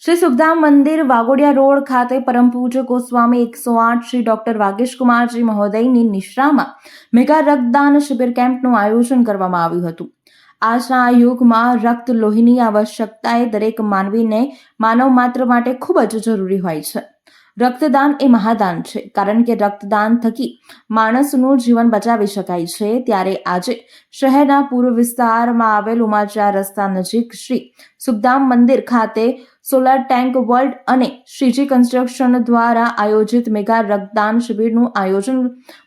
શ્રી સુખધામ મંદિર વાઘોડિયા રોડ ખાતે પરમ પૂજ્ય ગોસ્વામી 108 શ્રી ડોક્ટર વાગેશકુમારજી મહોદયની નિશ્રામાં મેગા રક્તદાન શિબિર કેમ્પનું આયોજન કરવામાં આવ્યું હતું। આજના આ યુગમાં રક્ત લોહીની આવશ્યકતા એ દરેક માનવીને માનવ માત્ર માટે ખૂબ જ જરૂરી હોય છે। રક્તદાન એ મહાદાન છે, કારણ કે રક્તદાન થકી માણસનું જીવન બચાવી શકાય છે। ત્યારે આજે શહેરના પૂર્વ વિસ્તારમાં આવેલ ઉમાચા રસ્તા નજીક શ્રી સુખધામ મંદિર ખાતે સોલાર ટેન્ક વર્લ્ડ અને શ્રીજી કન્સ્ટ્રક્શન દ્વારા આયોજિત મેગા રક્તદાન શિબિરનું આયોજન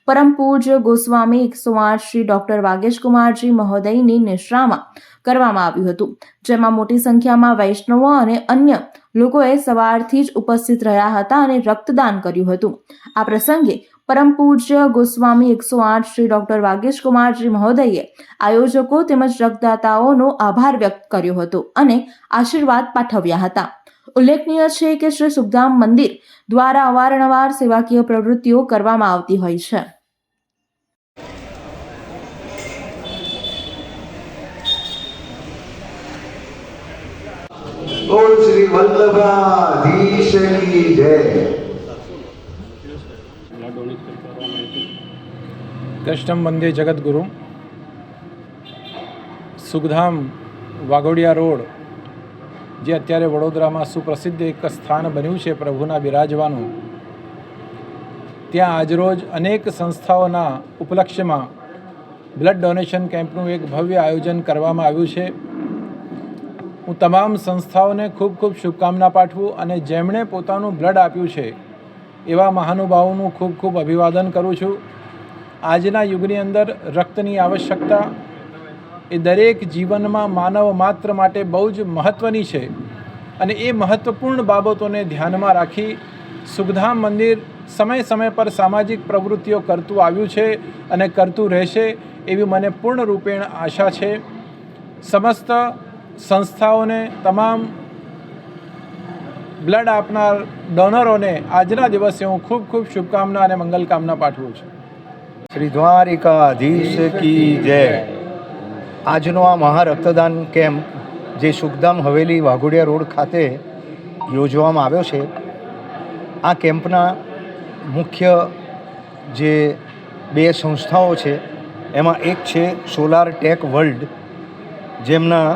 પરમ પૂજ્ય ગોસ્વામી 108 શ્રી ડોક્ટર વાગેશકુમારજી મહોદયની નિશ્રામાં કરવામાં આવ્યું હતું, જેમાં મોટી સંખ્યામાં વૈષ્ણવો અને અન્ય લોકોએ સવારથી જ ઉપસ્થિત રહ્યા હતા અને રક્તદાન કર્યું હતું। આ પ્રસંગે પરમ પૂજ્ય ગોસ્વામી 108 શ્રી ડોક્ટર વાગેશકુમારજી મહોદયે આયોજકો તેમજ રક્તદાતાઓનો આભાર વ્યક્ત કર્યો હતો અને આશીર્વાદ પાઠવ્યા હતા। ઉલ્લેખનીય છે કે શ્રી સુખધામ મંદિર દ્વારા અવારનવાર સેવાકીય પ્રવૃત્તિઓ કરવામાં આવતી હોય છે। बोल श्री वल्लभाधीश की जय। कष्टम वंदे जगत गुरु। सुखधाम वाघोडिया रोड જે અત્યારે વડોદરામાં સુપ્રસિદ્ધ એક સ્થાન બન્યું છે પ્રભુના બિરાજવાનું, ત્યાં આજરોજ અનેક સંસ્થાઓના ઉપલક્ષ્યમાં બ્લડ ડોનેશન કેમ્પનું એક ભવ્ય આયોજન કરવામાં આવ્યું છે। હું તમામ સંસ્થાઓને ખૂબ ખૂબ શુભકામના પાઠવું અને જેમણે પોતાનું બ્લડ આપ્યું છે એવા મહાનુભાવોનું ખૂબ ખૂબ અભિવાદન કરું છું। આજના યુગની અંદર રક્તની આવશ્યકતા એ દરેક જીવનમાં માનવ માત્ર માટે બહુ જ મહત્ત્વની છે અને એ મહત્ત્વપૂર્ણ બાબતોને ધ્યાનમાં રાખી સુખધામ મંદિર સમય સમય પર સામાજિક પ્રવૃત્તિઓ કરતું આવ્યું છે અને કરતું રહેશે એવી મને પૂર્ણ રૂપેણ આશા છે। સમસ્ત સંસ્થાઓને, તમામ બ્લડ આપનાર ડોનરોને આજના દિવસે હું ખૂબ ખૂબ શુભકામના અને મંગલકામના પાઠવું છું। શ્રી દ્વારિકાધીશ કી જય। આજનો આ મહારક્તદાન કેમ્પ જે સુખધામ હવેલી વાઘોડિયા રોડ ખાતે યોજવામાં આવ્યો છે, આ કેમ્પના મુખ્ય જે બે સંસ્થાઓ છે એમાં એક છે સોલાર ટેક વર્લ્ડ, જેમના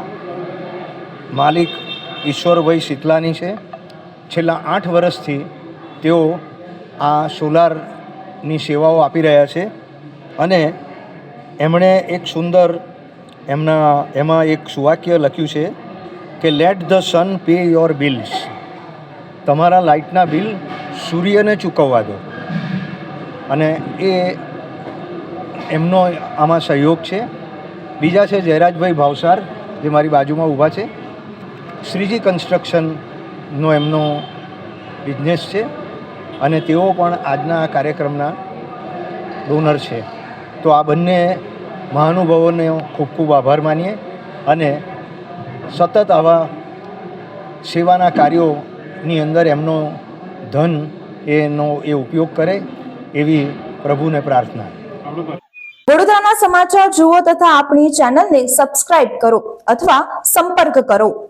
માલિક ઈશ્વરભાઈ શીતલાની છે। છેલ્લા 8 વર્ષથી તેઓ આ સોલારની સેવાઓ આપી રહ્યા છે અને એમણે એક સુંદર એમાં એક સુવાક્ય લખ્યું છે કે late the sun pay your bills, તમારા લાઇટના બિલ સૂર્યને ચૂકવવા દો। અને એ એમનો આમાં સહયોગ છે। બીજા છે જયરાજભાઈ ભાવસાર, જે મારી બાજુમાં ઊભા છે। શ્રીજી કન્સ્ટ્રક્શનનો એમનો બિઝનેસ છે અને તેઓ પણ આજના આ કાર્યક્રમના ડોનર છે। તો આ બંને મહાનુભાવોને ખૂબ ખૂબ આભાર માનીએ અને સતત આવા સેવાના કાર્યોની અંદર એમનો ધન એનો ઉપયોગ કરે એવી પ્રભુને પ્રાર્થના। વડોદરાના સમાચાર જુઓ તથા આપણી ચેનલને સબસ્ક્રાઇબ કરો અથવા સંપર્ક કરો।